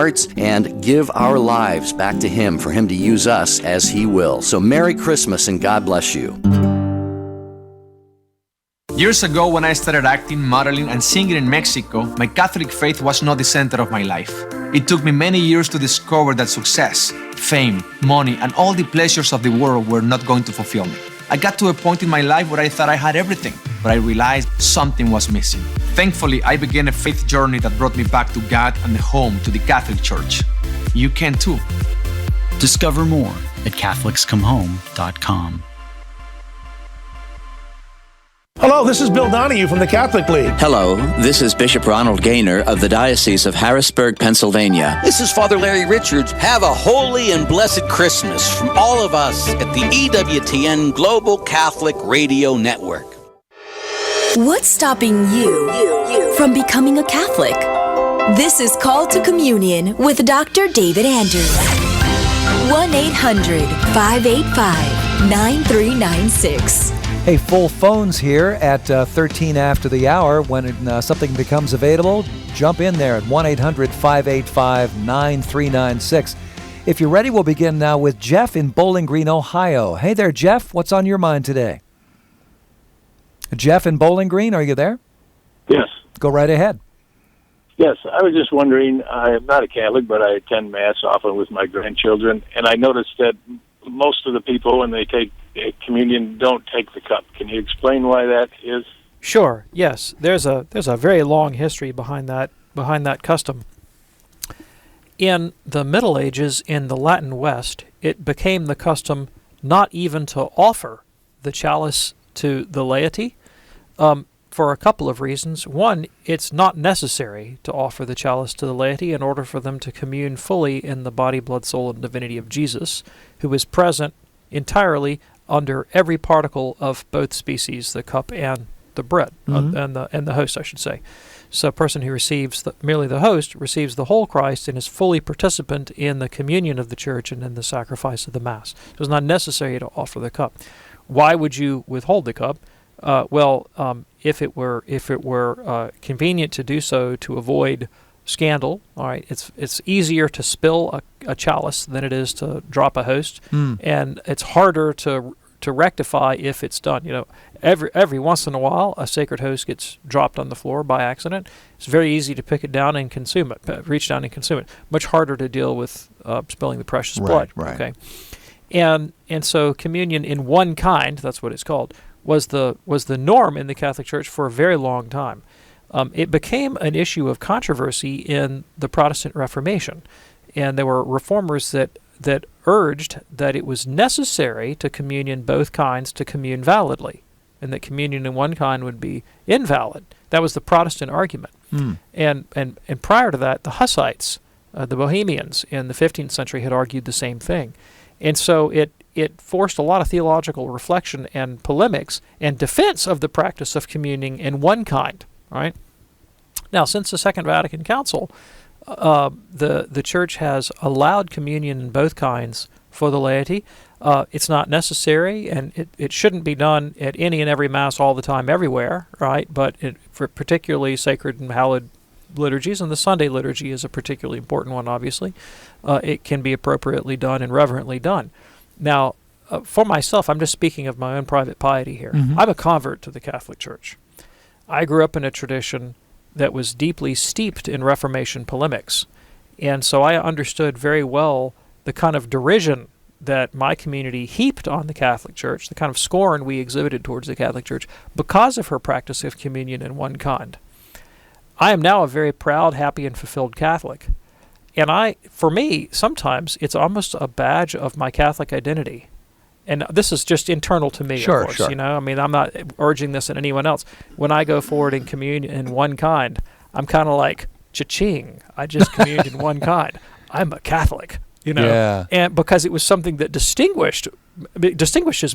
hearts and give our lives back to Him for Him to use us as He will. So Merry Christmas and God bless you. Years ago, when I started acting, modeling, and singing in Mexico, my Catholic faith was not the center of my life. It took me many years to discover that success, fame, money, and all the pleasures of the world were not going to fulfill me. I got to a point in my life where I thought I had everything, but I realized something was missing. Thankfully, I began a faith journey that brought me back to God and home to the Catholic Church. You can too. Discover more at CatholicsComeHome.com. Hello, this is Bill Donahue from the Catholic League. Hello, this is Bishop Ronald Gaynor of the Diocese of Harrisburg, Pennsylvania. This is Father Larry Richards. Have a holy and blessed Christmas from all of us at the EWTN Global Catholic Radio Network. What's stopping you from becoming a Catholic? This is Call to Communion with Dr. David Andrews. 1-800-585-9396. Hey, full phones here at 13 after the hour. When something becomes available, jump in there at 1-800-585-9396. If you're ready, we'll begin now with Jeff in Bowling Green, Ohio. Hey there, Jeff. What's on your mind today? Jeff in Bowling Green, are you there? Yes. Go right ahead. Yes, I was just wondering, I'm not a Catholic, but I attend Mass often with my grandchildren, and I noticed that most of the people, when they take communion, don't take the cup. Can you explain why that is? Sure. Yes. There's a very long history behind that custom. In the Middle Ages in the Latin West, it became the custom not even to offer the chalice to the laity for a couple of reasons. One, it's not necessary to offer the chalice to the laity in order for them to commune fully in the body, blood, soul, and divinity of Jesus, who is present entirely under every particle of both species, the cup and the bread, and the host, I should say. So a person who receives merely the host receives the whole Christ and is fully participant in the communion of the Church and in the sacrifice of the Mass. So it's not necessary to offer the cup. Why would you withhold the cup? If it were convenient to do so to avoid scandal, all right, it's easier to spill a chalice than it is to drop a host, and it's harder to rectify if it's done. You know, every once in a while, a sacred host gets dropped on the floor by accident. It's very easy to pick it down and consume it, reach down and consume it. Much harder to deal with spilling the precious blood. Right. Okay, and so communion in one kind, that's what it's called, was the norm in the Catholic Church for a very long time. It became an issue of controversy in the Protestant Reformation, and there were reformers that urged that it was necessary to communion both kinds to commune validly, and that communion in one kind would be invalid. That was the Protestant argument. And prior to that, the Hussites, the Bohemians in the 15th century, had argued the same thing. And so it forced a lot of theological reflection and polemics and defense of the practice of communing in one kind. Right? Now, since the Second Vatican Council, the Church has allowed communion in both kinds for the laity. It's not necessary, and it shouldn't be done at any and every Mass all the time everywhere, right? But for particularly sacred and hallowed liturgies, and the Sunday liturgy is a particularly important one, obviously, it can be appropriately done and reverently done. Now, for myself, I'm just speaking of my own private piety here. I'm a convert to the Catholic Church. I grew up in a tradition that was deeply steeped in Reformation polemics, and so I understood very well the kind of derision that my community heaped on the Catholic Church, the kind of scorn we exhibited towards the Catholic Church because of her practice of communion in one kind. I am now a very proud, happy, and fulfilled Catholic, and for me, sometimes it's almost a badge of my Catholic identity. And this is just internal to me, of course. Sure. You know, I mean, I'm not urging this on anyone else. When I go forward in communion in one kind, I'm kind of like, cha-ching, I just communed in one kind. I'm a Catholic, you know. Yeah. And because it was something that distinguishes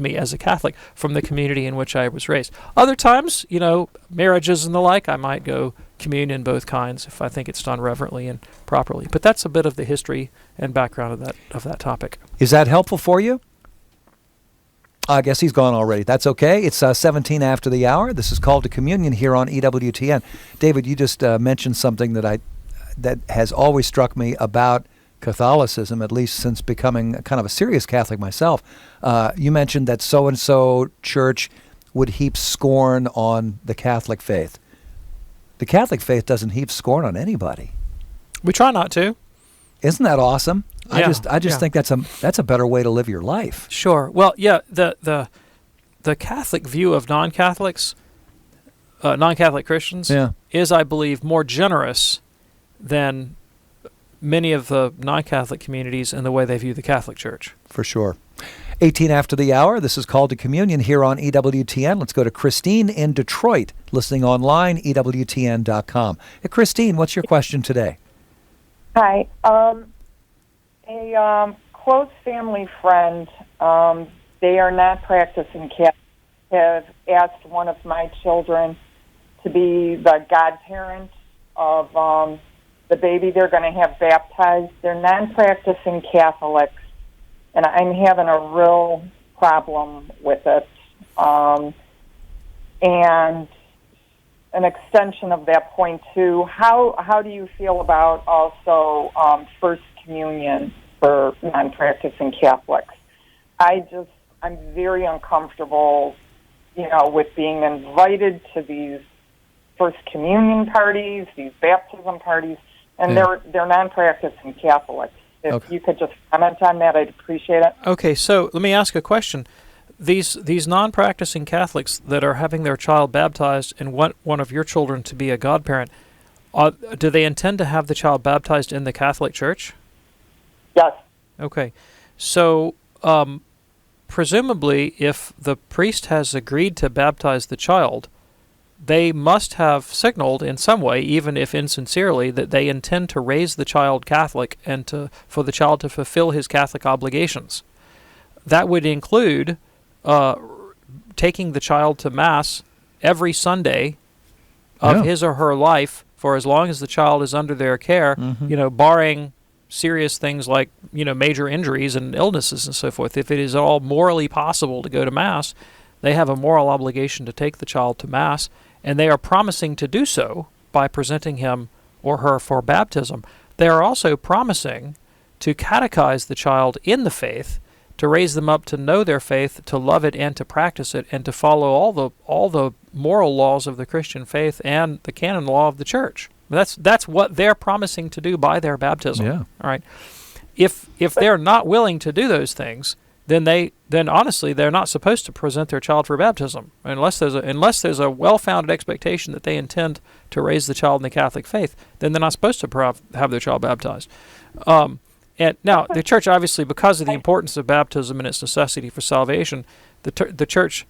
me as a Catholic from the community in which I was raised. Other times, you know, marriages and the like, I might go commune in both kinds if I think it's done reverently and properly. But that's a bit of the history and background of that topic. Is that helpful for you? I guess he's gone already. That's okay. It's 17 after the hour. This is Called to Communion here on EWTN. David, you just mentioned something that that has always struck me about Catholicism, at least since becoming kind of a serious Catholic myself. You mentioned that so-and-so church would heap scorn on the Catholic faith. The Catholic faith doesn't heap scorn on anybody. We try not to. Isn't that awesome? Yeah, I just think that's a better way to live your life. Sure. Well, yeah, the Catholic view of non-Catholics, non-Catholic Christians, is, I believe, more generous than many of the non-Catholic communities in the way they view the Catholic Church. For sure. 18 after the hour, this is Called to Communion here on EWTN. Let's go to Christine in Detroit, listening online, EWTN.com. Hey, Christine, what's your question today? Hi. A close family friend, they are not practicing Catholic, have asked one of my children to be the godparent of the baby they're going to have baptized. They're non-practicing Catholics, and I'm having a real problem with it. And an extension of that point, too, how do you feel about also First Communion for non-practicing Catholics? I'm very uncomfortable, with being invited to these First Communion parties, these baptism parties, and they're non-practicing Catholics. If you could just comment on that, I'd appreciate it. Okay, so let me ask a question. These non-practicing Catholics that are having their child baptized and want one of your children to be a godparent, do they intend to have the child baptized in the Catholic Church? Yes. Okay, so presumably if the priest has agreed to baptize the child, they must have signaled in some way, even if insincerely, that they intend to raise the child Catholic and for the child to fulfill his Catholic obligations. That would include taking the child to Mass every Sunday of his or her life for as long as the child is under their care, barring serious things like, major injuries and illnesses and so forth. If it is at all morally possible to go to Mass, they have a moral obligation to take the child to Mass, and they are promising to do so by presenting him or her for baptism. They are also promising to catechize the child in the faith, to raise them up to know their faith, to love it and to practice it, and to follow all the moral laws of the Christian faith and the canon law of the Church. That's what they're promising to do by their baptism. Yeah. All right. If they're not willing to do those things, then honestly they're not supposed to present their child for baptism unless there's a well-founded expectation that they intend to raise the child in the Catholic faith. Then they're not supposed to have their child baptized. And now the Church, obviously, because of the importance of baptism and its necessity for salvation, the Church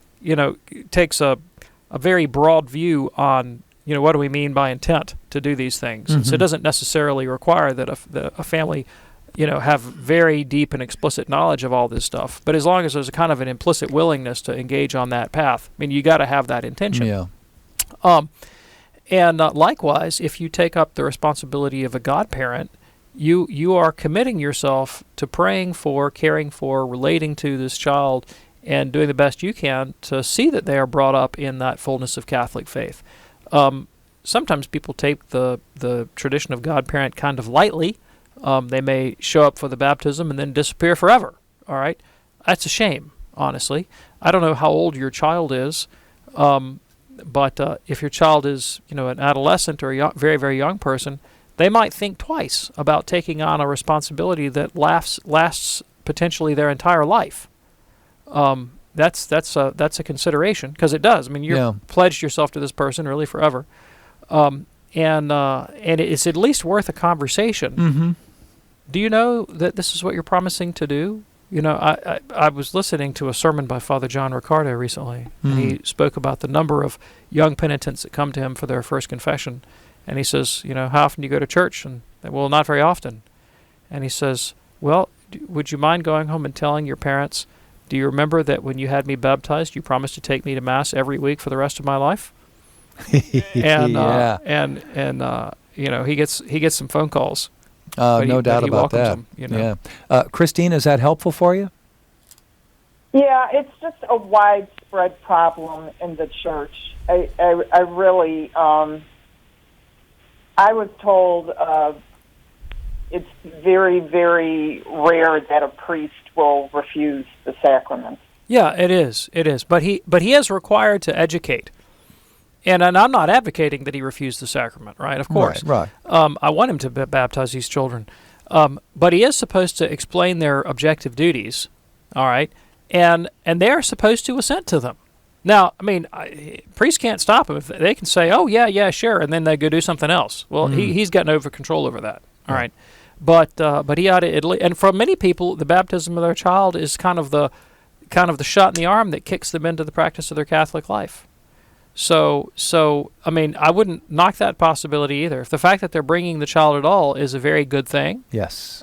takes a very broad view on what do we mean by intent to do these things. Mm-hmm. So it doesn't necessarily require that a family have very deep and explicit knowledge of all this stuff. But as long as there's a kind of an implicit willingness to engage on that path, you got to have that intention. Yeah. And likewise, if you take up the responsibility of a godparent, you are committing yourself to praying for, caring for, relating to this child, and doing the best you can to see that they are brought up in that fullness of Catholic faith. Sometimes people take the tradition of godparent kind of lightly. They may show up for the baptism and then disappear forever. All right, that's a shame, honestly. I don't know how old your child is, but if your child is, an adolescent or a very, very young person, they might think twice about taking on a responsibility that lasts potentially their entire life. That's a consideration, because it does. You're pledged yourself to this person really forever, and it's at least worth a conversation. Mm-hmm. Do you know that this is what you're promising to do? I was listening to a sermon by Father John Riccardo recently, and he spoke about the number of young penitents that come to him for their first confession, and he says, how often do you go to church? And well, not very often. And he says, well, would you mind going home and telling your parents, do you remember that when you had me baptized, you promised to take me to Mass every week for the rest of my life? And he gets some phone calls. No doubt about that. Them, Yeah. Christine, is that helpful for you? Yeah, it's just a widespread problem in the Church. I really, I was told it's very, very rare that a priest will refuse the sacrament. Yeah, it is. It is. But he is required to educate. And I'm not advocating that he refuse the sacrament, right? Of course. Right. I want him to baptize these children. But he is supposed to explain their objective duties, all right? And they are supposed to assent to them. Now, I mean, priests can't stop him. If they can say, oh, yeah, sure, and then they go do something else. Well, he's got no control over that, all right? But he ought to, and for many people, the baptism of their child is kind of the shot in the arm that kicks them into the practice of their Catholic life. So I mean, I wouldn't knock that possibility either. If the fact that they're bringing the child at all is a very good thing. Yes.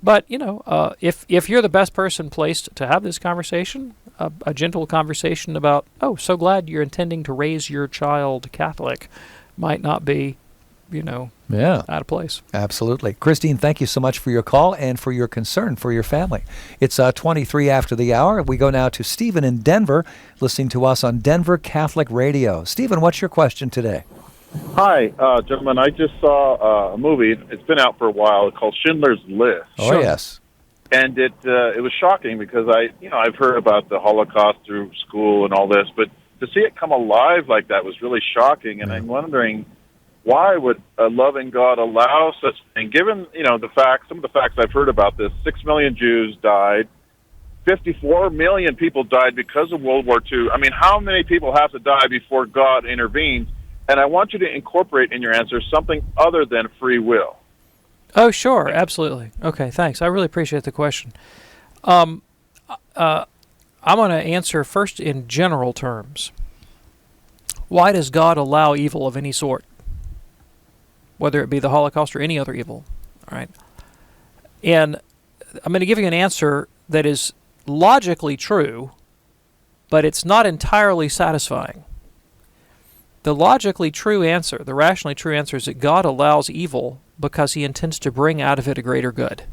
But if you're the best person placed to have this conversation, a gentle conversation about, oh, so glad you're intending to raise your child Catholic, might not be, out of place. Absolutely. Christine, thank you so much for your call and for your concern for your family. It's 23 after the hour. We go now to Stephen in Denver, listening to us on Denver Catholic Radio. Stephen, what's your question today? Hi, gentlemen. I just saw a movie. It's been out for a while called Schindler's List. Oh, yes. And it was shocking because I've heard about the Holocaust through school and all this, but to see it come alive like that was really shocking. And I'm wondering, why would a loving God allow such thing? Given the facts, some of the facts I've heard about this: 6 million Jews died, 54 million people died because of World War II. I mean, how many people have to die before God intervenes? And I want you to incorporate in your answer something other than free will. Oh, sure, absolutely. Okay, thanks. I really appreciate the question. I'm going to answer first in general terms. Why does God allow evil of any sort? Whether it be the Holocaust or any other evil, all right? And I'm going to give you an answer that is logically true, but it's not entirely satisfying. The logically true answer, the rationally true answer, is that God allows evil because he intends to bring out of it a greater good.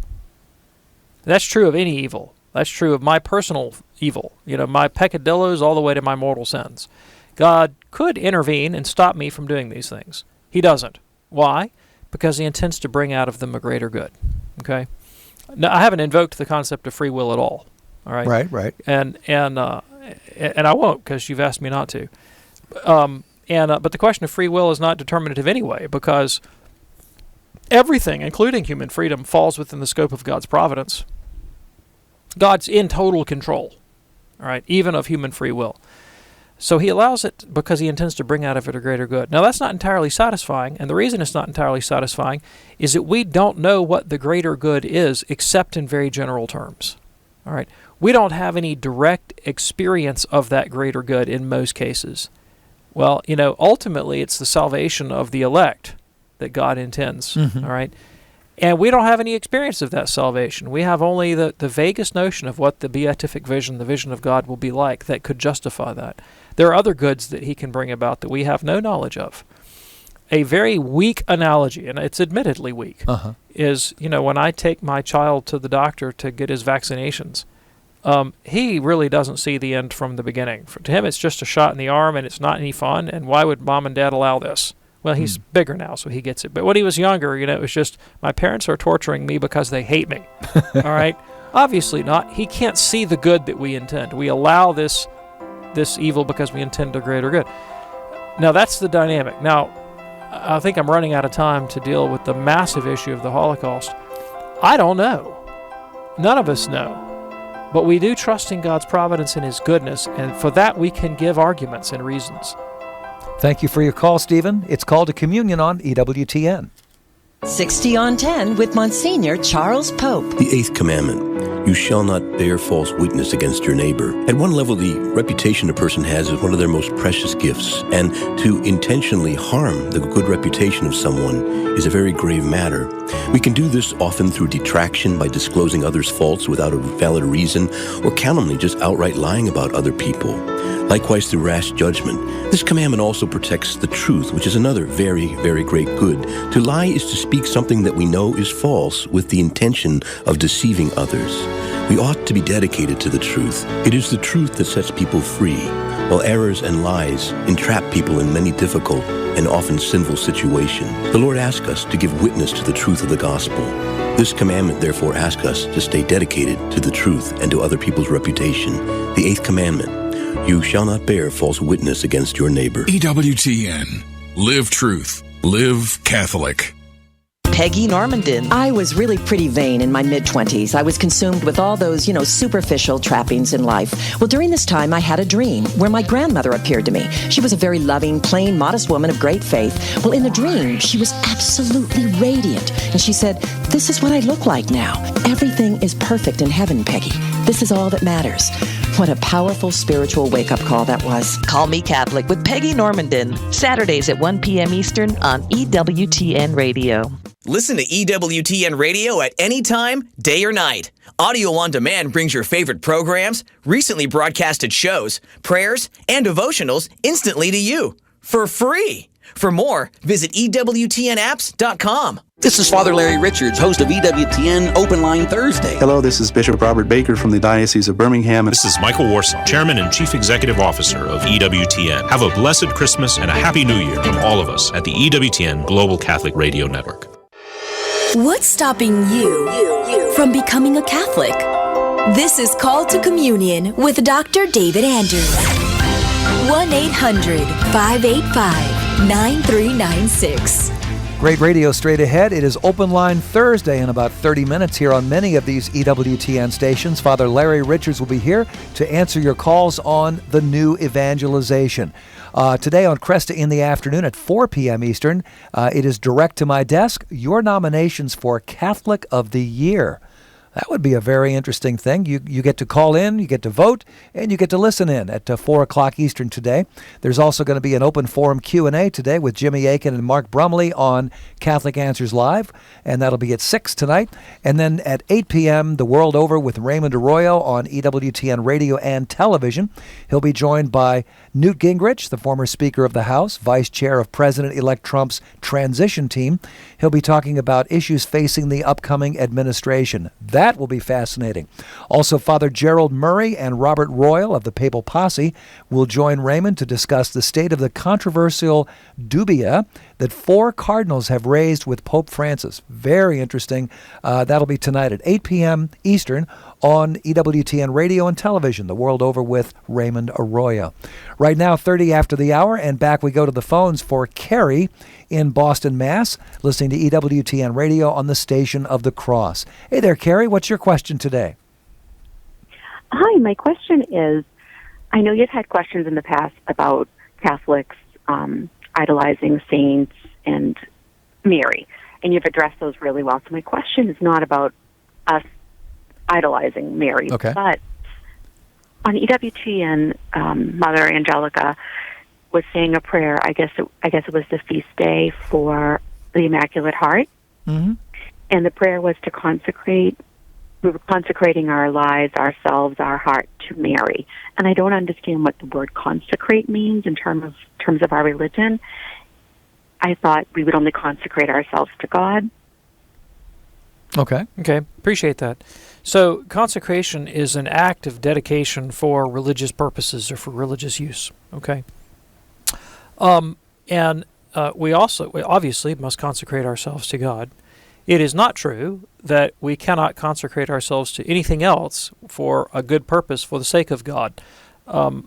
That's true of any evil. That's true of my personal evil, my peccadillos all the way to my mortal sins. God could intervene and stop me from doing these things. He doesn't. Why? Because he intends to bring out of them a greater good. Okay? Now, I haven't invoked the concept of free will at all. All right? Right. And I won't, because you've asked me not to. But the question of free will is not determinative anyway, because everything, including human freedom, falls within the scope of God's providence. God's in total control, all right, even of human free will. So he allows it because he intends to bring out of it a greater good. Now, that's not entirely satisfying, and the reason it's not entirely satisfying is that we don't know what the greater good is except in very general terms. All right, we don't have any direct experience of that greater good in most cases. Well, ultimately it's the salvation of the elect that God intends, all right? And we don't have any experience of that salvation. We have only the vaguest notion of what the beatific vision, the vision of God, will be like that could justify that. There are other goods that he can bring about that we have no knowledge of. A very weak analogy, and it's admittedly weak, is, when I take my child to the doctor to get his vaccinations, he really doesn't see the end from the beginning. To him, it's just a shot in the arm, and it's not any fun, and why would mom and dad allow this? Well, he's bigger now, so he gets it. But when he was younger, it was just, my parents are torturing me because they hate me. All right? Obviously not. He can't see the good that we intend. We allow this evil because we intend a greater good. Now, that's the dynamic. Now, I think I'm running out of time to deal with the massive issue of the Holocaust. I don't know. None of us know. But we do trust in God's providence and his goodness, and for that we can give arguments and reasons. Thank you for your call, Stephen. It's Call to Communion on EWTN. 60 on 10 with Monsignor Charles Pope. The 8th commandment, you shall not bear false witness against your neighbor. At one level, the reputation a person has is one of their most precious gifts, and to intentionally harm the good reputation of someone is a very grave matter. We can do this often through detraction by disclosing others' faults without a valid reason, or calumny, just outright lying about other people. Likewise, through rash judgment. This commandment also protects the truth, which is another very, very great good. To lie is to speak something that we know is false with the intention of deceiving others. We ought to be dedicated to the truth. It is the truth that sets people free, while errors and lies entrap people in many difficult and often sinful situations. The Lord asks us to give witness to the truth of the gospel. This commandment therefore asks us to stay dedicated to the truth and to other people's reputation. The eighth commandment, you shall not bear false witness against your neighbor. EWTN. Live truth. Live Catholic. Peggy Normandin. I was really pretty vain in my mid-20s. I was consumed with all those, superficial trappings in life. Well, during this time, I had a dream where my grandmother appeared to me. She was a very loving, plain, modest woman of great faith. Well, in the dream, she was absolutely radiant. And she said, "This is what I look like now. Everything is perfect in heaven, Peggy. This is all that matters." What a powerful spiritual wake-up call that was. Call Me Catholic with Peggy Normandin. Saturdays at 1 p.m. Eastern on EWTN Radio. Listen to EWTN Radio at any time, day or night. Audio on demand brings your favorite programs, recently broadcasted shows, prayers, and devotionals instantly to you for free. For more, visit EWTNapps.com. This is Father Larry Richards, host of EWTN Open Line Thursday. Hello, this is Bishop Robert Baker from the Diocese of Birmingham. This is Michael Warsaw, Chairman and Chief Executive Officer of EWTN. Have a blessed Christmas and a Happy New Year from all of us at the EWTN Global Catholic Radio Network. What's stopping you from becoming a Catholic? This is Call to Communion with Dr. David Andrews. 1-800-585-9396. Great radio straight ahead. It is Open Line Thursday in about 30 minutes here on many of these EWTN stations. Father Larry Richards will be here to answer your calls on the new evangelization. Today on Cresta in the afternoon at 4 p.m. Eastern, it is direct to my desk, your nominations for Catholic of the Year. That would be a very interesting thing. You get to call in, you get to vote, and you get to listen in at 4 o'clock Eastern today. There's also going to be an open forum Q&A today with Jimmy Aiken and Mark Brumley on Catholic Answers Live, and that'll be at 6 tonight. And then at 8 p.m., The World Over with Raymond Arroyo on EWTN Radio and Television. He'll be joined by Newt Gingrich, the former Speaker of the House, Vice Chair of President-elect Trump's transition team. He'll be talking about issues facing the upcoming administration. That will be fascinating. Also, Father Gerald Murray and Robert Royal of the Papal Posse will join Raymond to discuss the state of the controversial dubia that 4 cardinals have raised with Pope Francis. Very interesting. That'll be tonight at 8 p.m. Eastern on EWTN Radio and Television, The World Over with Raymond Arroyo. Right now, 30 after the hour, and back we go to the phones for Carrie in Boston, Mass., listening to EWTN Radio on the Station of the Cross. Hey there, Carrie. What's your question today? Hi, my question is, I know you've had questions in the past about Catholics idolizing saints and Mary, and you've addressed those really well. So my question is not about us idolizing Mary, okay, but on EWTN, Mother Angelica was saying a prayer. I guess it was the feast day for the Immaculate Heart, mm-hmm, and the prayer was to consecrate. We were consecrating our lives, ourselves, our heart to Mary. And I don't understand what the word consecrate means in terms of our religion. I thought we would only consecrate ourselves to God. Okay. Okay, appreciate that. So consecration is an act of dedication for religious purposes or for religious use. Okay. We obviously must consecrate ourselves to God. It is not true that we cannot consecrate ourselves to anything else for a good purpose for the sake of God. I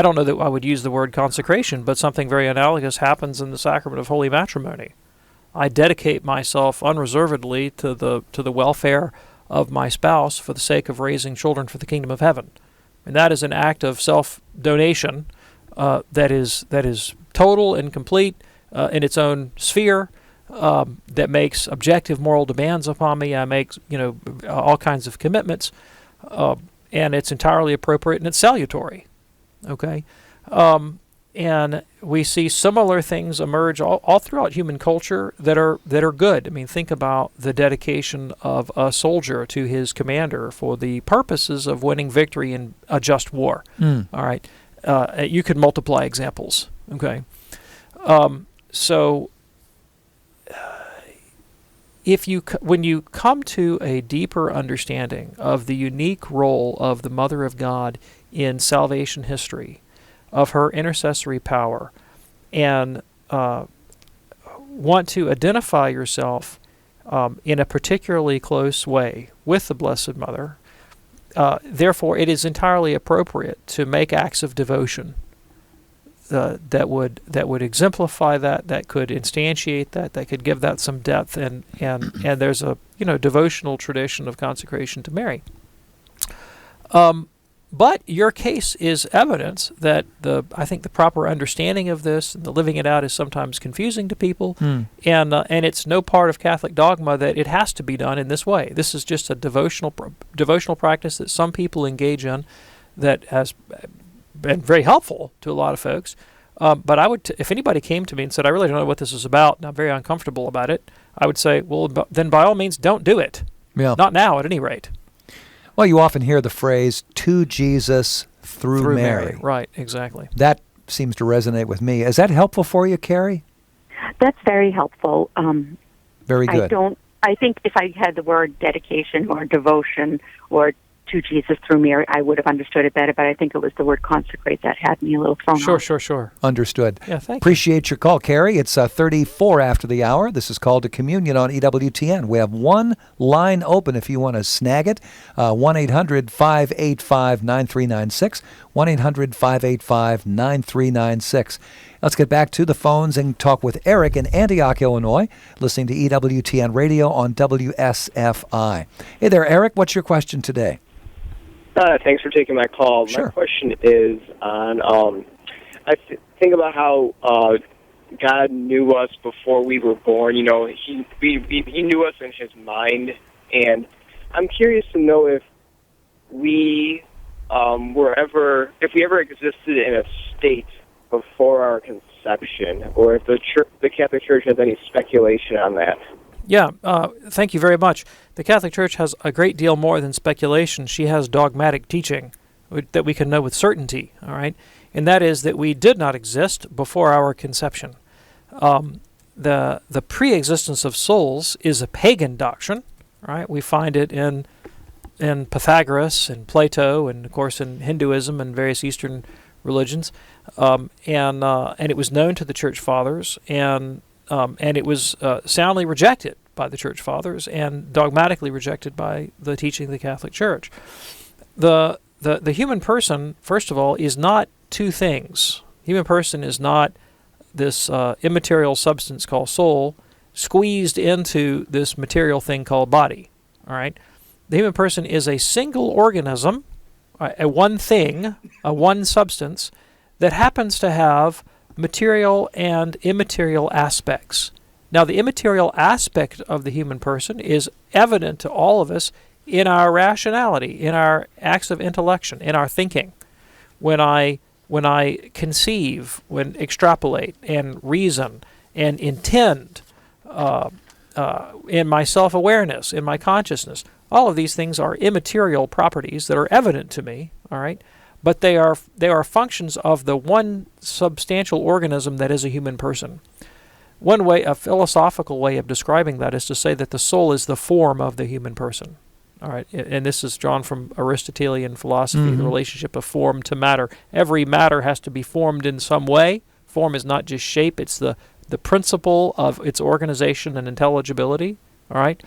don't know that I would use the word consecration, but something very analogous happens in the sacrament of holy matrimony. I dedicate myself unreservedly to the welfare of my spouse for the sake of raising children for the kingdom of heaven. And that is an act of self-donation that is total and complete in its own sphere, that makes objective moral demands upon me. I make all kinds of commitments, and it's entirely appropriate and it's salutary. Okay, and we see similar things emerge all throughout human culture that are good. I mean, think about the dedication of a soldier to his commander for the purposes of winning victory in a just war. All right, you could multiply examples. Okay, so when you come to a deeper understanding of the unique role of the Mother of God in salvation history, of her intercessory power, and want to identify yourself in a particularly close way with the Blessed Mother, therefore it is entirely appropriate to make acts of devotion that would exemplify that could instantiate that could give that some depth, and there's a devotional tradition of consecration to Mary. But your case is evidence that I think the proper understanding of this and the living it out is sometimes confusing to people, and it's no part of Catholic dogma that it has to be done in this way. This is just a devotional practice that some people engage in that has been very helpful to a lot of folks. But I would, if anybody came to me and said, "I really don't know what this is about, and I'm very uncomfortable about it," I would say, "Well, then by all means, don't do it. Yeah. Not now, at any rate." Well, you often hear the phrase, "to Jesus through Mary." Right, exactly. That seems to resonate with me. Is that helpful for you, Carrie? That's very helpful. Very good. I think if I had the word dedication or devotion or to Jesus through Mary, I would have understood it better, but I think it was the word consecrate that had me a little thrown off. Sure. Understood. Yeah, thank you. Appreciate your call, Carrie. It's 34 after the hour. This is Called to Communion on EWTN. We have one line open if you want to snag it. 1-800-585-9396. 1-800-585-9396. Let's get back to the phones and talk with Eric in Antioch, Illinois, listening to EWTN Radio on WSFI. Hey there, Eric. What's your question today? Thanks for taking my call. Sure. My question is on, I think about how God knew us before we were born. He knew us in His mind, and I'm curious to know if we ever existed in a state before our conception, or if the Catholic Church has any speculation on that. Yeah, thank you very much. The Catholic Church has a great deal more than speculation. She has dogmatic teaching that we can know with certainty, all right? And that is that we did not exist before our conception. The pre-existence of souls is a pagan doctrine, right? We find it in Pythagoras and Plato, and of course in Hinduism and various Eastern religions, and it was known to the Church Fathers, and it was soundly rejected by the Church Fathers and dogmatically rejected by the teaching of the Catholic Church. The human person, first of all, is not two things. Human person is not this immaterial substance called soul squeezed into this material thing called body. All right, the human person is a single organism, a one thing, a one substance that happens to have material and immaterial aspects. Now, the immaterial aspect of the human person is evident to all of us in our rationality, in our acts of intellection, in our thinking. When I conceive, when extrapolate and reason and intend, in my self-awareness, in my consciousness, all of these things are immaterial properties that are evident to me, all right? But they are functions of the one substantial organism that is a human person. One way, a philosophical way of describing that is to say that the soul is the form of the human person. All right, and this is drawn from Aristotelian philosophy, the relationship of form to matter. Every matter has to be formed in some way. Form is not just shape, it's the principle of its organization and intelligibility. All right?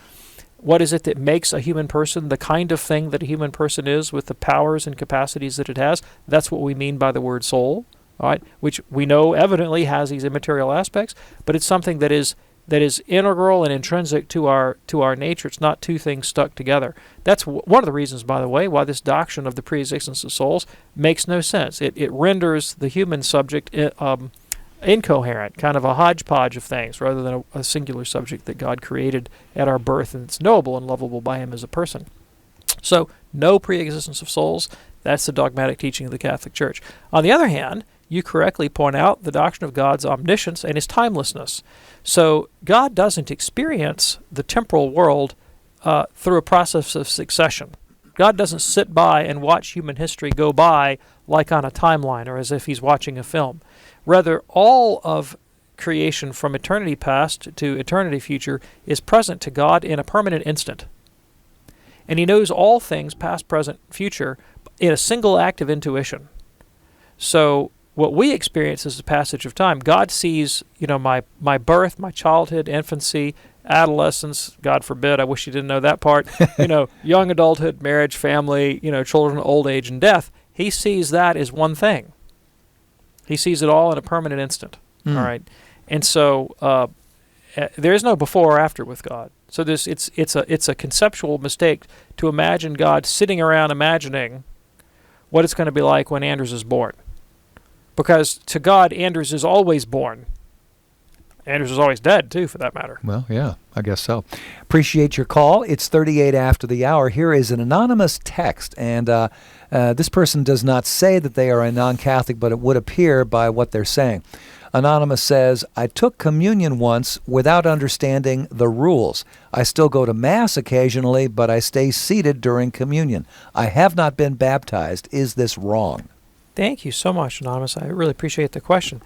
What is it that makes a human person the kind of thing that a human person is with the powers and capacities that it has? That's what we mean by the word soul, all right, which we know evidently has these immaterial aspects, but it's something that is integral and intrinsic to our nature. It's not two things stuck together. That's one of the reasons, by the way, why this doctrine of the preexistence of souls makes no sense. It renders the human subject incoherent, kind of a hodgepodge of things, rather than a singular subject that God created at our birth and it's knowable and lovable by Him as a person. So, no preexistence of souls. That's the dogmatic teaching of the Catholic Church. On the other hand, you correctly point out the doctrine of God's omniscience and His timelessness. So, God doesn't experience the temporal world through a process of succession. God doesn't sit by and watch human history go by like on a timeline or as if He's watching a film. Rather, all of creation from eternity past to eternity future is present to God in a permanent instant. And he knows all things, past, present, future, in a single act of intuition. So what we experience is the passage of time. God sees, my birth, my childhood, infancy, adolescence, God forbid, I wish you didn't know that part, young adulthood, marriage, family, children, old age, and death. He sees that as one thing. He sees it all in a permanent instant. All right? And so there is no before or after with God. So it's a conceptual mistake to imagine God sitting around imagining what it's going to be like when Anders is born. Because to God, Anders is always born. Anders is always dead, too, for that matter. Well, yeah, I guess so. Appreciate your call. It's 38 after the hour. Here is an anonymous text, and this person does not say that they are a non-Catholic, but it would appear by what they're saying. Anonymous says, I took communion once without understanding the rules. I still go to Mass occasionally, but I stay seated during communion. I have not been baptized. Is this wrong? Thank you so much, Anonymous. I really appreciate the question.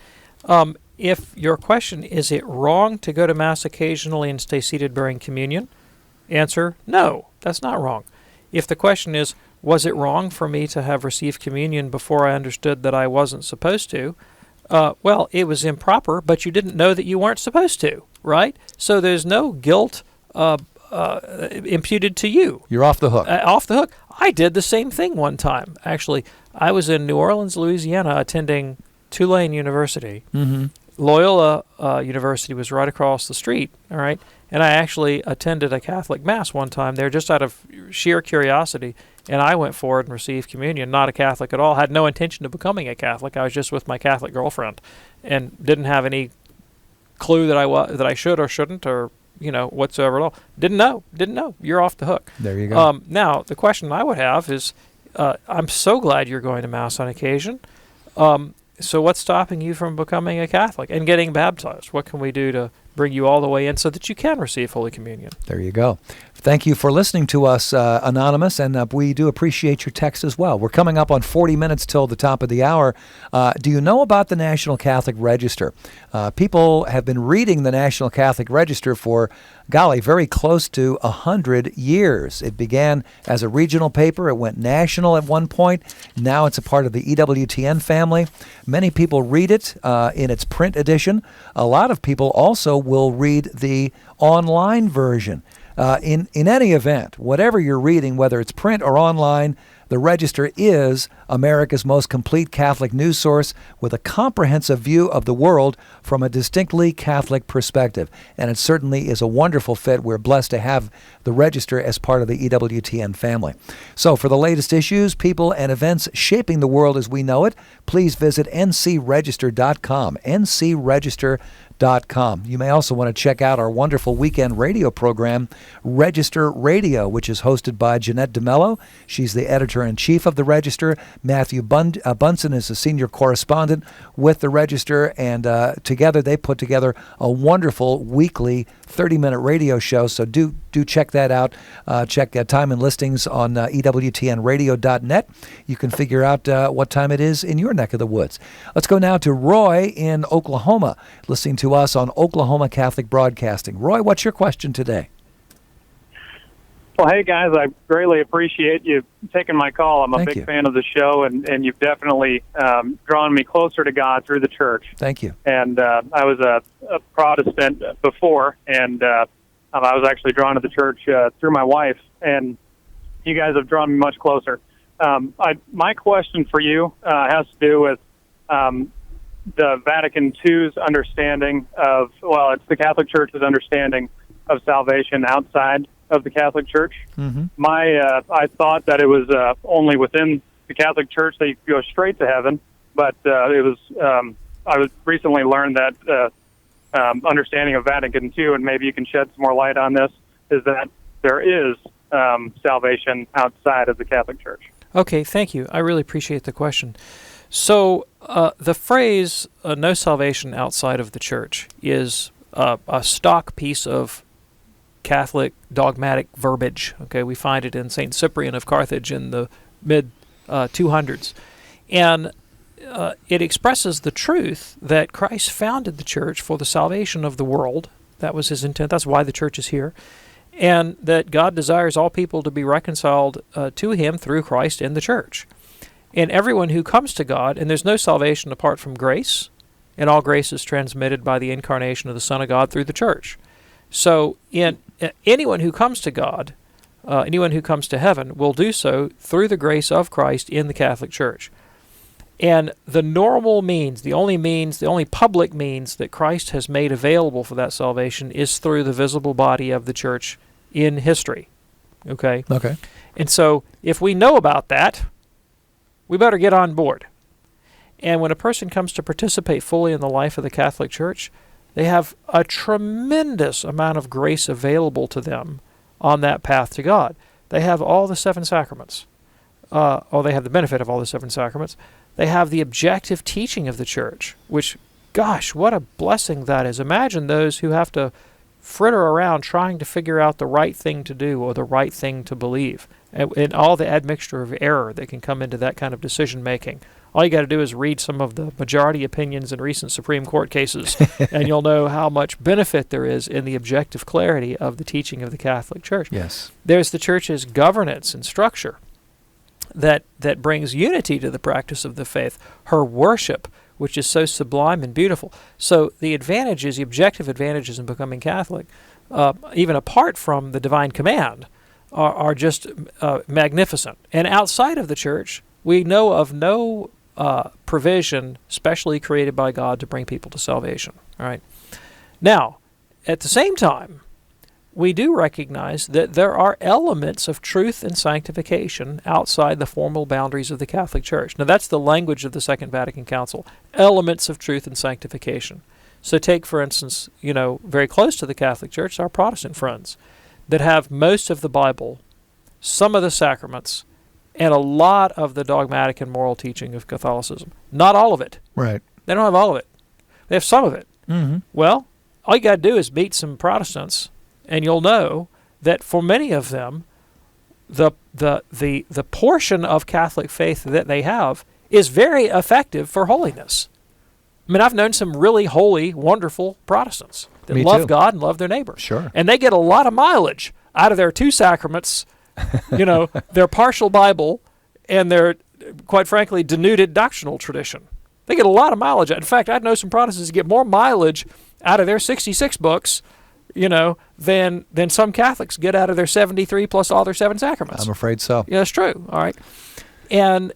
If your question is it wrong to go to Mass occasionally and stay seated during communion? Answer, no, that's not wrong. If the question is, was it wrong for me to have received communion before I understood that I wasn't supposed to? Well, it was improper, but you didn't know that you weren't supposed to, right? So there's no guilt imputed to you. You're off the hook. Off the hook. I did the same thing one time. Actually, I was in New Orleans, Louisiana, attending Tulane University. Mm-hmm. Loyola University was right across the street, all right? And I actually attended a Catholic Mass one time there just out of sheer curiosity, and I went forward and received communion, not a Catholic at all, had no intention of becoming a Catholic. I was just with my Catholic girlfriend and didn't have any clue that I should or shouldn't or, whatsoever at all. Didn't know. You're off the hook. There you go. Now, the question I would have is, I'm so glad you're going to Mass on occasion. So what's stopping you from becoming a Catholic and getting baptized? What can we do to bring you all the way in so that you can receive Holy Communion? There you go. Thank you for listening to us, Anonymous, and we do appreciate your text as well. We're coming up on 40 minutes till the top of the hour. Do you know about the National Catholic Register? People have been reading the National Catholic Register for, very close to 100 years. It began as a regional paper. It went national at one point. Now it's a part of the EWTN family. Many people read it in its print edition. A lot of people also will read the online version. In any event, whatever you're reading, whether it's print or online, the Register is America's most complete Catholic news source with a comprehensive view of the world from a distinctly Catholic perspective. And it certainly is a wonderful fit. We're blessed to have the Register as part of the EWTN family. So for the latest issues, people, and events shaping the world as we know it, please visit ncregister.com, ncregister.com. You may also want to check out our wonderful weekend radio program, Register Radio, which is hosted by Jeanette DeMello. She's the editor-in-chief of the Register. Matthew Bunson is the senior correspondent with the Register, and together they put together a wonderful weekly 30-minute radio show, so do check that out. Check time and listings on EWTNradio.net. You can figure out what time it is in your neck of the woods. Let's go now to Roy in Oklahoma, listening to us on Oklahoma Catholic Broadcasting. Roy, what's your question today? Well, hey, guys, I greatly appreciate you taking my call. I'm a big fan of the show, and you've definitely drawn me closer to God through the church. Thank you. And I was a Protestant before, and I was actually drawn to the church through my wife, and you guys have drawn me much closer. My question for you has to do with the Vatican II's understanding of, it's the Catholic Church's understanding of salvation outside of the Catholic Church. Mm-hmm. I thought that it was only within the Catholic Church that you could go straight to heaven, but I was recently learned that understanding of Vatican II, and maybe you can shed some more light on this, is that there is salvation outside of the Catholic Church. Okay, thank you. I really appreciate the question. So the phrase no salvation outside of the Church is a stock piece of Catholic dogmatic verbiage. Okay, we find it in St. Cyprian of Carthage in the mid-200s. And it expresses the truth that Christ founded the church for the salvation of the world. That was his intent. That's why the church is here. And that God desires all people to be reconciled to him through Christ in the church. And everyone who comes to God, and there's no salvation apart from grace, and all grace is transmitted by the incarnation of the Son of God through the church. So anyone who comes to God, anyone who comes to heaven, will do so through the grace of Christ in the Catholic Church. And the normal means, the only public means that Christ has made available for that salvation is through the visible body of the church in history. Okay? Okay. And so if we know about that, we better get on board. And when a person comes to participate fully in the life of the Catholic Church, they have a tremendous amount of grace available to them on that path to God. They have all the 7 sacraments, or they have the benefit of all the 7 sacraments. They have the objective teaching of the Church, which, gosh, what a blessing that is. Imagine those who have to fritter around trying to figure out the right thing to do or the right thing to believe, and all the admixture of error that can come into that kind of decision-making. All you got to do is read some of the majority opinions in recent Supreme Court cases, and you'll know how much benefit there is in the objective clarity of the teaching of the Catholic Church. Yes. There's the Church's governance and structure that brings unity to the practice of the faith, her worship, which is so sublime and beautiful. So the advantages, the objective advantages in becoming Catholic, even apart from the divine command, are just magnificent. And outside of the Church, we know of no provision specially created by God to bring people to salvation. All right. Now, at the same time, we do recognize that there are elements of truth and sanctification outside the formal boundaries of the Catholic Church. Now, that's the language of the Second Vatican Council, elements of truth and sanctification. So take, for instance, very close to the Catholic Church, our Protestant friends that have most of the Bible, some of the sacraments, and a lot of the dogmatic and moral teaching of Catholicism. Not all of it. Right. They don't have all of it. They have some of it. Mm-hmm. Well, all you got to do is meet some Protestants, and you'll know that for many of them, the portion of Catholic faith that they have is very effective for holiness. I mean, I've known some really holy, wonderful Protestants that love God and love their neighbor. Sure. And they get a lot of mileage out of their 2 sacraments, their partial Bible, and their, quite frankly, denuded doctrinal tradition. They get a lot of mileage. In fact, I know some Protestants get more mileage out of their 66 books than some Catholics get out of their 73 plus all their 7 sacraments. I'm afraid so. Yeah, that's true. All right. And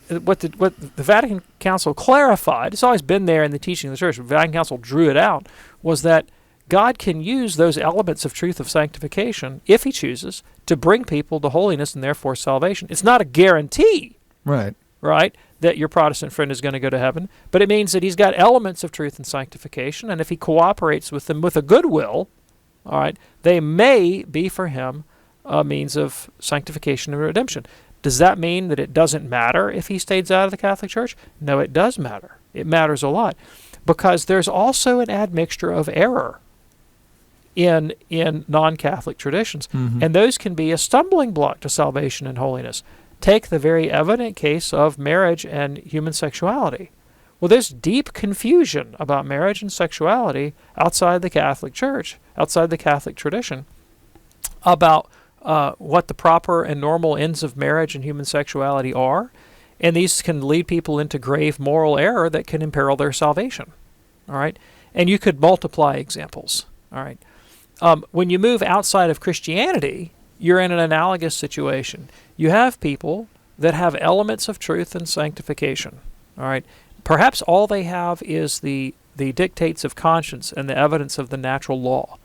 what the Vatican Council clarified, it's always been there in the teaching of the Church, but the Vatican Council drew it out, was that God can use those elements of truth of sanctification, if he chooses, to bring people to holiness and therefore salvation. It's not a guarantee, right, that your Protestant friend is going to go to heaven, but it means that he's got elements of truth and sanctification, and if he cooperates with them with a good will, all right, they may be for him a means of sanctification and redemption. Does that mean that it doesn't matter if he stays out of the Catholic Church? No, it does matter. It matters a lot, because there's also an admixture of error in non-Catholic traditions, and those can be a stumbling block to salvation and holiness. Take the very evident case of marriage and human sexuality. Well, there's deep confusion about marriage and sexuality outside the Catholic Church, outside the Catholic tradition, about what the proper and normal ends of marriage and human sexuality are, and these can lead people into grave moral error that can imperil their salvation. All right, and you could multiply examples. All right, when you move outside of Christianity, you're in an analogous situation. You have people that have elements of truth and sanctification. All right, perhaps all they have is the dictates of conscience and the evidence of the natural law.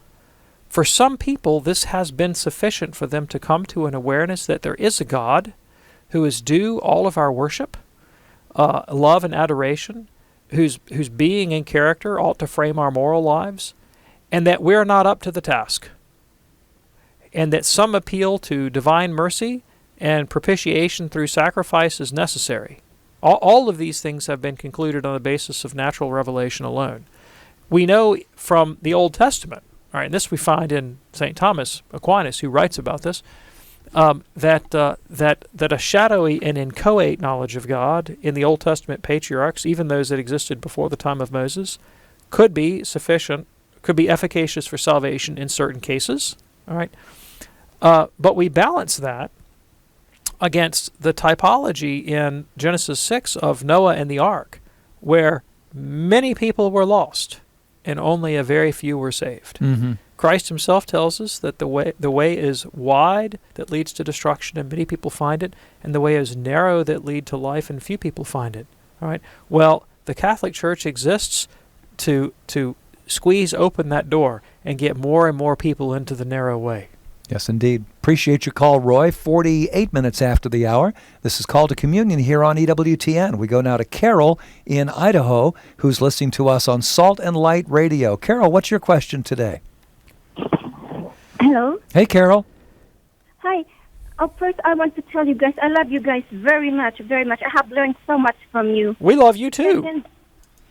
For some people, this has been sufficient for them to come to an awareness that there is a God who is due all of our worship, love and adoration, whose being and character ought to frame our moral lives, and that we're not up to the task, and that some appeal to divine mercy and propitiation through sacrifice is necessary. All of these things have been concluded on the basis of natural revelation alone. We know from the Old Testament, all right, and this we find in St. Thomas Aquinas, who writes about this, that a shadowy and inchoate knowledge of God in the Old Testament patriarchs, even those that existed before the time of Moses, could be sufficient, could be efficacious for salvation in certain cases. All right, but we balance that against the typology in Genesis 6 of Noah and the ark, where many people were lost and only a very few were saved. Mm-hmm. Christ himself tells us that the way is wide that leads to destruction and many people find it, and the way is narrow that lead to life and few people find it. All right. Well, the Catholic Church exists to squeeze open that door and get more and more people into the narrow way. Yes, indeed. Appreciate your call, Roy. 48 minutes after the hour. This is Call to Communion here on EWTN. We go now to Carol in Idaho, who's listening to us on Salt and Light Radio. Carol, what's your question today? Hello. Hey, Carol. Hi. First, I want to tell you guys, I love you guys very much, very much. I have learned so much from you. We love you too. And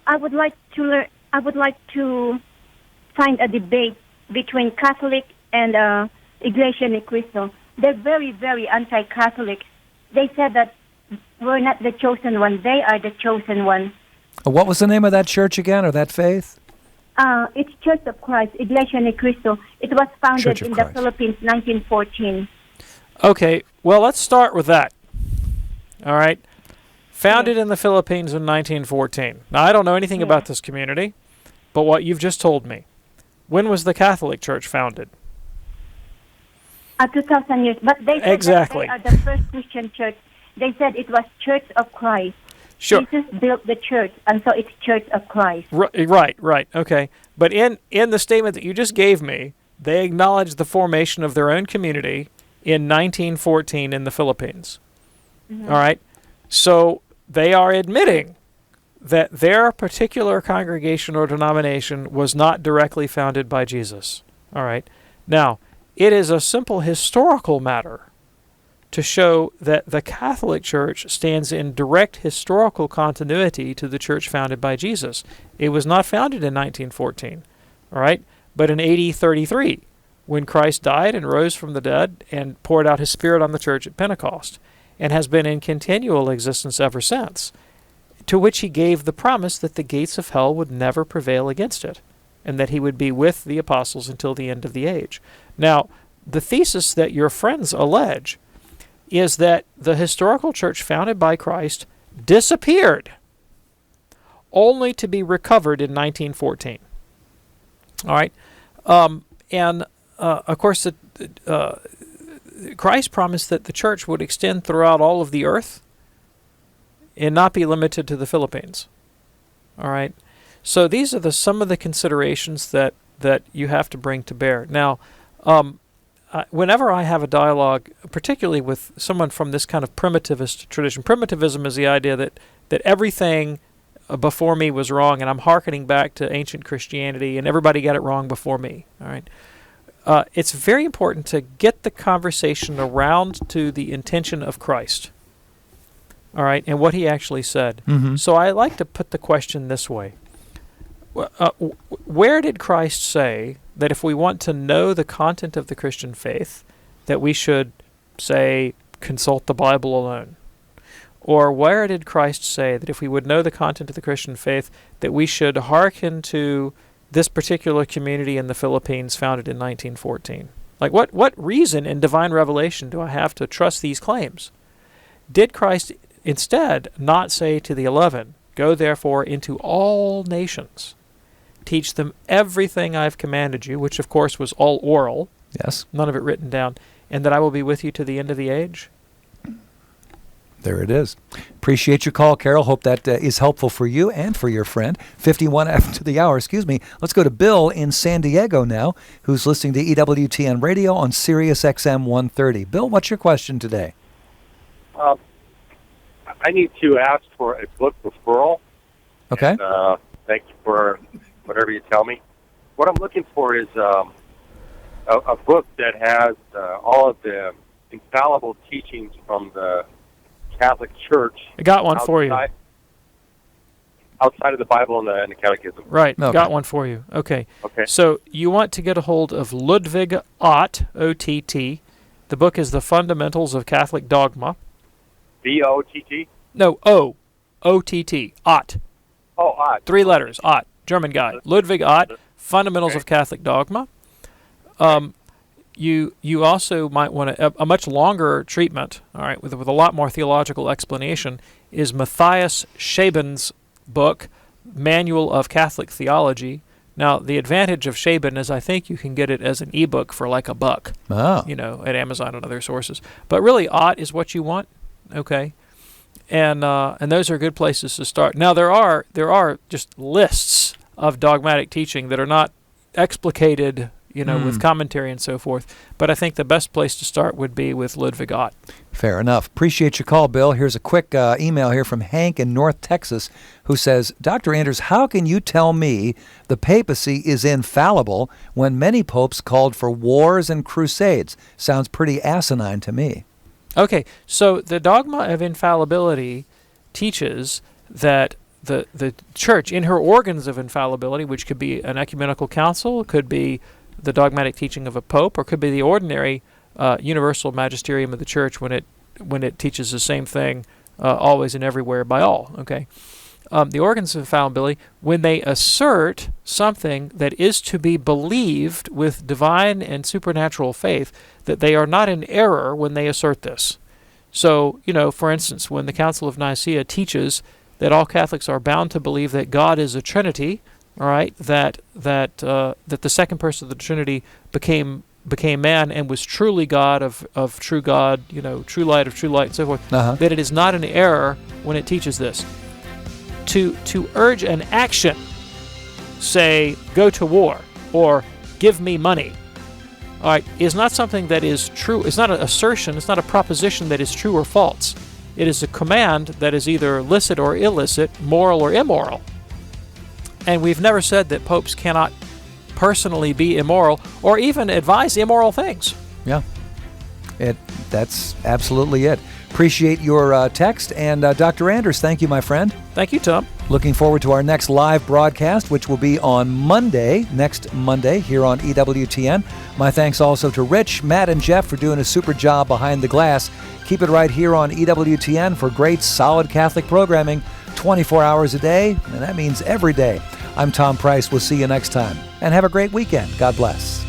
I would like to learn. I would like to find a debate between Catholic and Iglesia Ni Cristo. They're very, very anti-Catholic. They said that we're not the chosen one. They are the chosen one. What was the name of that church again, or that faith? It's Church of Christ, Iglesia Ni Cristo. It was founded in the Philippines, 1914. Okay, well, let's start with that. All right. Founded in the Philippines in 1914. Now, I don't know anything about this community, but what you've just told me. When was the Catholic Church founded? 2,000 years. But they said exactly. that they are the first Christian church. They said it was Church of Christ. Sure. Jesus built the church, and so it's Church of Christ. Right. Okay. But in the statement that you just gave me, they acknowledged the formation of their own community in 1914 in the Philippines. Mm-hmm. All right? So they are admitting that their particular congregation or denomination was not directly founded by Jesus. All right? Now, it is a simple historical matter to show that the Catholic Church stands in direct historical continuity to the church founded by Jesus. It was not founded in 1914, all right, but in AD 33, when Christ died and rose from the dead and poured out his Spirit on the church at Pentecost, and has been in continual existence ever since, to which he gave the promise that the gates of hell would never prevail against it, and that he would be with the apostles until the end of the age. Now, the thesis that your friends allege is that the historical church founded by Christ disappeared, only to be recovered in 1914. All right? Of course, Christ promised that the church would extend throughout all of the earth and not be limited to the Philippines. All right? So these are some of the considerations that you have to bring to bear. Now, whenever I have a dialogue, particularly with someone from this kind of primitivist tradition, primitivism is the idea that everything before me was wrong, and I'm hearkening back to ancient Christianity, and everybody got it wrong before me. All right, it's very important to get the conversation around to the intention of Christ. All right, and what he actually said. Mm-hmm. So I like to put the question this way. Where did Christ say that if we want to know the content of the Christian faith, that we should, say, consult the Bible alone? Or where did Christ say that if we would know the content of the Christian faith, that we should hearken to this particular community in the Philippines founded in 1914? Like, what reason in divine revelation do I have to trust these claims? Did Christ instead not say to the 11, "Go therefore into all nations, teach them everything I've commanded you," which of course was all oral, yes, none of it written down, "and that I will be with you to the end of the age"? There it is. Appreciate your call, Carol. Hope that is helpful for you and for your friend. 51 after the hour, excuse me. Let's go to Bill in San Diego now, who's listening to EWTN Radio on Sirius XM 130. Bill, what's your question today? I need to ask for a book referral. Okay. And, thank you for whatever you tell me. What I'm looking for is a book that has all of the infallible teachings from the Catholic Church. I got one for you. Outside of the Bible and the Catechism. Right, Okay. got one for you. Okay. Okay. So you want to get a hold of Ludwig Ott, O-T-T. The book is The Fundamentals of Catholic Dogma. VOTT? No, O-T-T, Ott. Oh, odd. 3 letters, Ott, German guy. Ludwig Ott, Fundamentals of Catholic Dogma. You also might want a much longer treatment, all right, with a lot more theological explanation, is Matthias Shaben's book, Manual of Catholic Theology. Now, the advantage of Shaben is I think you can get it as an ebook for like $1, at Amazon and other sources. But really, Ott is what you want, okay? And those are good places to start. Now, there are just lists of dogmatic teaching that are not explicated, with commentary and so forth. But I think the best place to start would be with Ludwig Ott. Fair enough. Appreciate your call, Bill. Here's a quick email here from Hank in North Texas who says, Dr. Anders, how can you tell me the papacy is infallible when many popes called for wars and crusades? Sounds pretty asinine to me. Okay, so the dogma of infallibility teaches that the Church, in her organs of infallibility, which could be an ecumenical council, could be the dogmatic teaching of a pope, or could be the ordinary universal magisterium of the Church when it teaches the same thing always and everywhere by all. Okay, the organs of infallibility, when they assert something that is to be believed with divine and supernatural faith, that they are not in error when they assert this. So, for instance, when the Council of Nicaea teaches that all Catholics are bound to believe that God is a Trinity, all right, that the second person of the Trinity became man and was truly God of true God, true light of true light, and so forth, that it is not an error when it teaches this. To urge an action, say, go to war, or give me money, all right, is not something that is true. It's not an assertion. It's not a proposition that is true or false. It is a command that is either licit or illicit, moral or immoral. And we've never said that popes cannot personally be immoral or even advise immoral things. Yeah, that's absolutely it. Appreciate your text. And Dr. Anders, thank you, my friend. Thank you, Tom. Looking forward to our next live broadcast, which will be on next Monday, here on EWTN. My thanks also to Rich, Matt, and Jeff for doing a super job behind the glass. Keep it right here on EWTN for great, solid Catholic programming 24 hours a day, and that means every day. I'm Tom Price. We'll see you next time. And have a great weekend. God bless.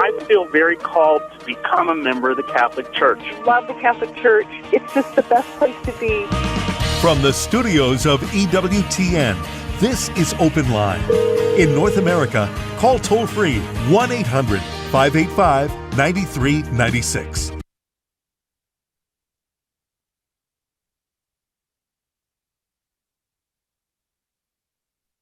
I feel very called to become a member of the Catholic Church. Love the Catholic Church. It's just the best place to be. From the studios of EWTN, this is Open Line. In North America, call toll-free 1-800-585-9396.